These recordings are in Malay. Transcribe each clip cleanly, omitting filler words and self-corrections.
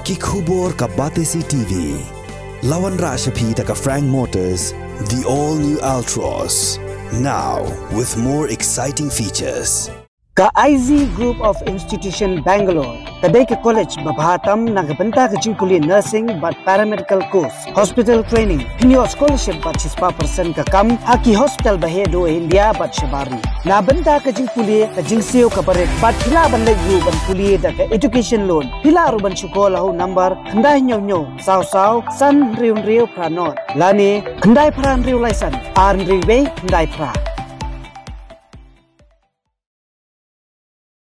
Kikubor ka Batesi TV. Lawan Rashapi taka Frank Motors, the all-new Altros. Now, with more exciting features. Ka IZ Group of Institution Bangalore, kadai ke college babhatam nagabanta ke jingpuli nursing but paramedical course, hospital training, pinyo scholarship but 6% ka kam, haki hospital bahedo India but shabari. Nabanta ke jingpuli ke jingsio ka baret but hila bandai yu ban puli da ke education loan. Hila ruban syukola hu number kandai nyo saw san riu pranot. Lani kandai pran riu laisan, ar riu kandai pra.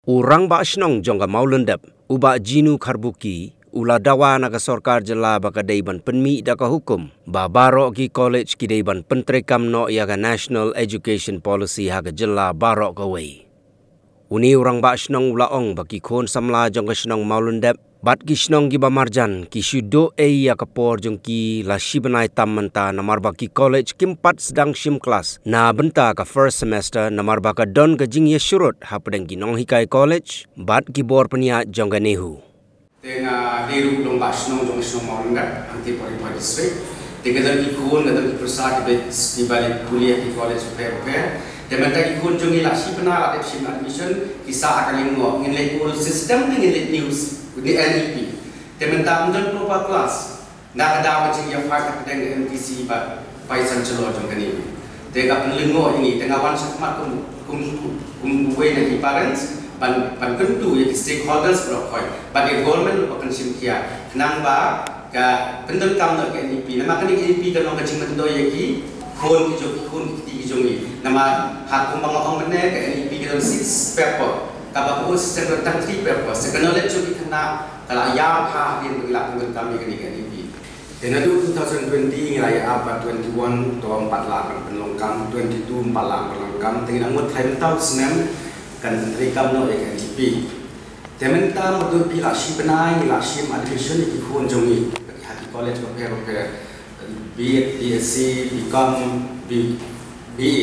Urang ba asnong jongga maulendap uba jinu karbuki ula dawa naga sorkar jela baka deiban penmi daka hukum ba barok ki college ki deiban pentrekam no yaga national education policy haga jela barok away. Uni urang ba asnong ula ong baki kon samla jongga asnong maulendap bat ki asnong ki ba marjan ki syudo ya kapor jongki la shibanai tamanta namar baki college kimpat sedang shim kelas na benta ka first semester namar baka don ka jing syurut hapdeng ki nong hikai college bat ki bor penia jongga nehu tenga diru long ba asnong jong asnong maulendap anti pori district tiga ki kon gadang ki prasad ki balik kuliah ki college prepare Demanta ki kun jungi la shipna la shipna admission kisa akalingo ngin old system ngin news di NEP. Demanta mungkin proper class na kada macam yang fakta dengan MTC ba paisan celo jong kani. Tega penlingo ini tengah wan sakmat kum way na ki parents pan kentu ya stakeholders berokoi. But the government akan simkia nang ba ka pendem kam na NEP. Nama kani NEP kalau kacing mendo ya ki kon ki jongi nama hak kumbang ong mene ke NEP kita 6 paper kaba ko sistem tentang 3 paper sekenale cuki kena kala yang ha din bagi lakon kami ke NEP denadu 2020 ngilai abad 21 to 48 penlongkam 22 48 penlongkam tinggal ngut time tau senem kan rekam no ke NEP tementa modu pila shi benai la shi admission ki kon jongi bagi haki college prepare BSc become BE.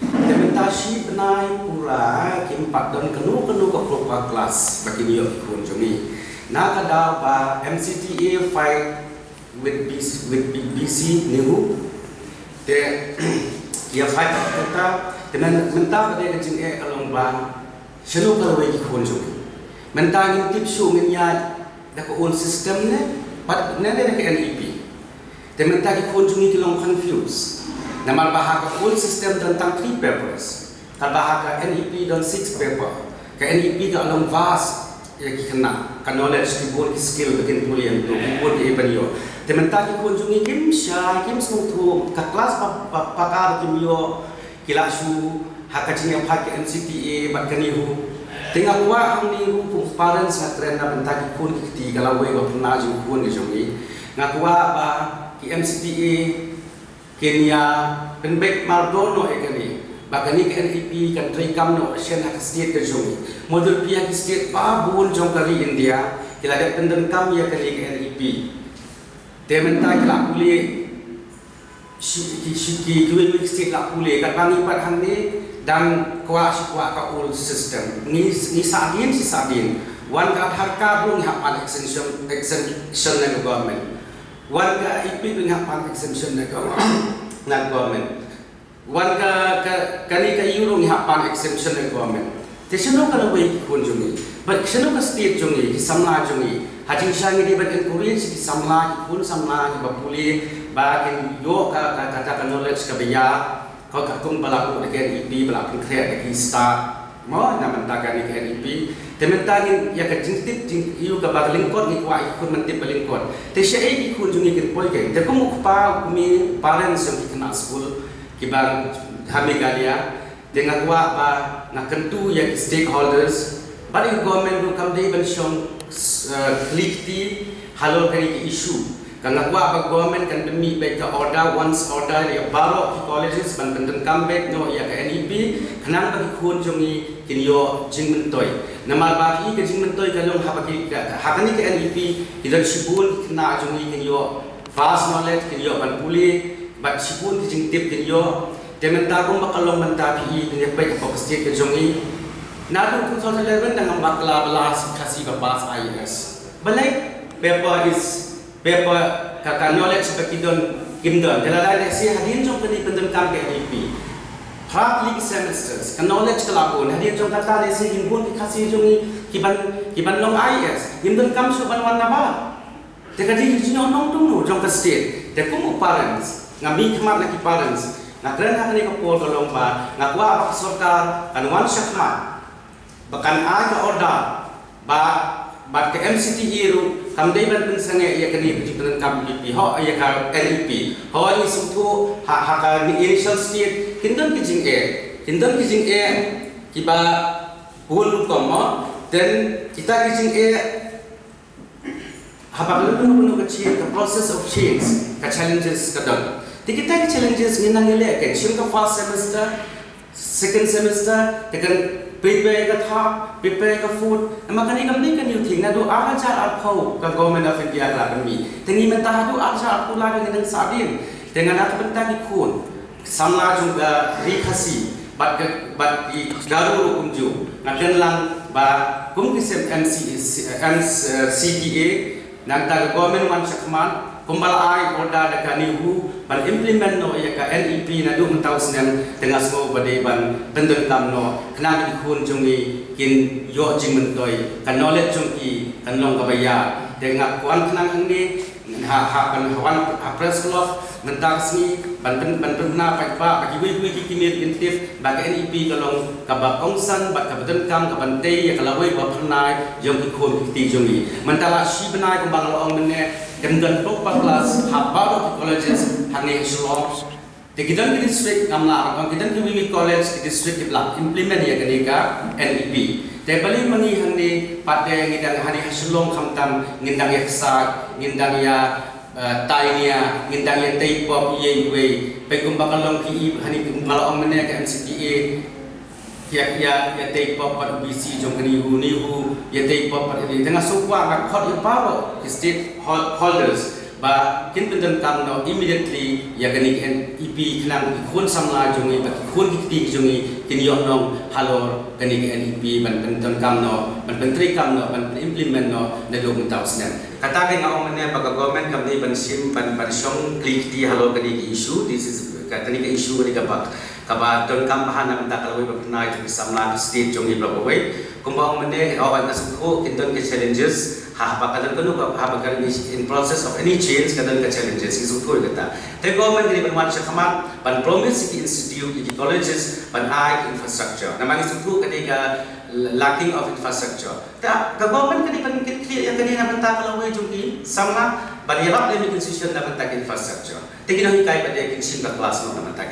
Dementashi benai pula kimpat dan kenu ke proper kelas bagi dia ikut jumi. Nak ada ba MCTA fight with BBC nihu. De dia fight kita dengan mentah pada kecing kalau ba selalu kalau ikut jumi. Mentah ni tip show menya dak old system ne, but nene ke NEP. Dementa ki konjungi kilong confuse. Namal bahaka full system tentang 3 papers. Kal bahaka NEP dan 6 paper. Ke NEP ka along vast ya ki kena. Ka knowledge ki bon ki skill bikin kuliah tu bon ki ibanyo. Dementa ki konjungi kim smutu ka kelas pakar kimyo kilasu hakacinya pakai MCTA bat kanihu. Tengah kuah hang ni ru parents ngatren na benta ki kun ki kalau we ba pernah ju kun ki jongi. Ngakua ba ki MCTA Kenya penbek Mardono ekani bagani ke NEP kan trikam no asian hak state ke jongi model pihak state babun jong kali India kila ada pendem kam ya kali ke NEP tementa kila kuli shiki kuwi state la kuli kat bangi pat hande dan kuasa ka old system ni sadin wan ka harka belum hapan extension na government warga IP dengan pan exemption na government warga kani ka euro ni hapan exemption na government tesno kana way kunjungi but sino ka state jungi ki samla jungi hajing shangi di ban encourage ki samla ki pun samla ki bapuli bakin yo ka knowledge ka biya ka kung balaku dengan IP balaku create ki start mo na mantagan ni NEP tementangin ya ka jingtip iyo ka baglingkod ni kwa ikun mentip balingkod te siya ay ikun jungi kin poy kay te kumukpa kumi parents yung kina school kibang hamigalia te nga kwa pa na kentu ya stakeholders bali government will come day ban siyong clickti halo kani issue Kanga kwa ba government kan demi baik ka order once order ya baro ki colleges ban benten comeback no ya ka NEP kanang bagi kun jongi kinyo jingmentoy namal bagi ke jingmentoy kalong habaki hakani ka NEP idan sibun kina jongi kinyo vast knowledge kinyo ban puli bat sibun ki jingtip kinyo dementa kong bakalong menta PE kinyo baik ka state ke jongi nadu 2011 dengan bakla belas kasih babas IS balai paper kakak knowledge pakidon kimdon dalam si hadirin jom kini pendengar KNEP hard league semesters kan knowledge kelakon hadirin jom kata si himpun kasih jom kiban long IS kimdon kam suban warna ba dekadi jinyo nong tunggu jom ke state dekum parents ngami kemat lagi parents nak keren hak ni ko tolong ba ngakwa apa sarkar kan wan syakmat bahkan aga order ba ke MCT iru kamdai ban pensange ia kini penjimpunan KBP ho ia ka NEP ho ni sutu ha ka initial state kindon kijing e kiba bulu komo dan kita kijing e habaq lu kecil ke process of change ka challenges kadang kita ke challenges nginang ile ke shirka first semester second semester tekan prepare ka tha prepare ka food makani kamni kan yu thing na do ajar apau ka government of India la kami tengi mentah do ajar apu la dengan sadin dengan at benta ki khun samla juga rikasi bat di garu kumju ngaken lang ba kum kisem CTA nang ta government wan sakman kumbal ai order da kanihu ban implement no ya ka NEP na du mentau senen tengah semua badai ban tendun kam no kena di khun jungi kin yo jing mentoi kan knowledge jungki kan long ka baya dengan kuan kenang ni ha ban hawan press club mentang sini ban na pai pa bagi wi ki kimir intip ba ka NEP kalong ka ba kongsan ba ka betul kam ka ban te ya kalawai ba phnai jong ki khun ki ti jungi mentala shi benai kumbang lo ong mene dan proper class habaro colleges hanging shalom de kidan ki district ngamla ang kidan ki wi college ki district ki block implement ya kenika NEP te bali mani hangni pate ngidang hari shalom khamtam ngindang yaksa ngindang ya tainia ngindang ya taipop ye we pe kumbakalong ki hani malong mene ka MCTA ya taipop pat BC jong kani hu ya taipop pat di tengah sukwa ka khot ya paro state holders ba kin pendan kam no immediately ya kani NEP khnang khun samla jongi ba khun ki jongi kin yo nong halor kani NEP ban pendan kam no ban pentri kam no ban implement no na do mutaw snen kata ke ngong mene ba government kam ni ban sim ban shong klik di halor kani issue this is kani ke issue ni ka ba kaba don kam bahana minta kalau we pernah itu samla state jongi block away kumbang mene awan asukho kindon ke challenges ha bakalan kuno ha bakalan in process of any change kadang ke challenges isu ko kata the government ni ban wansha kaman ban promise ki institute ki colleges ban high infrastructure namang isu ko kadika lacking of infrastructure ta government kani ban clear yang kani na banta kalau we jongi samla ban yarap le institution na banta infrastructure tingin ang kai pada kin sim ka class no na banta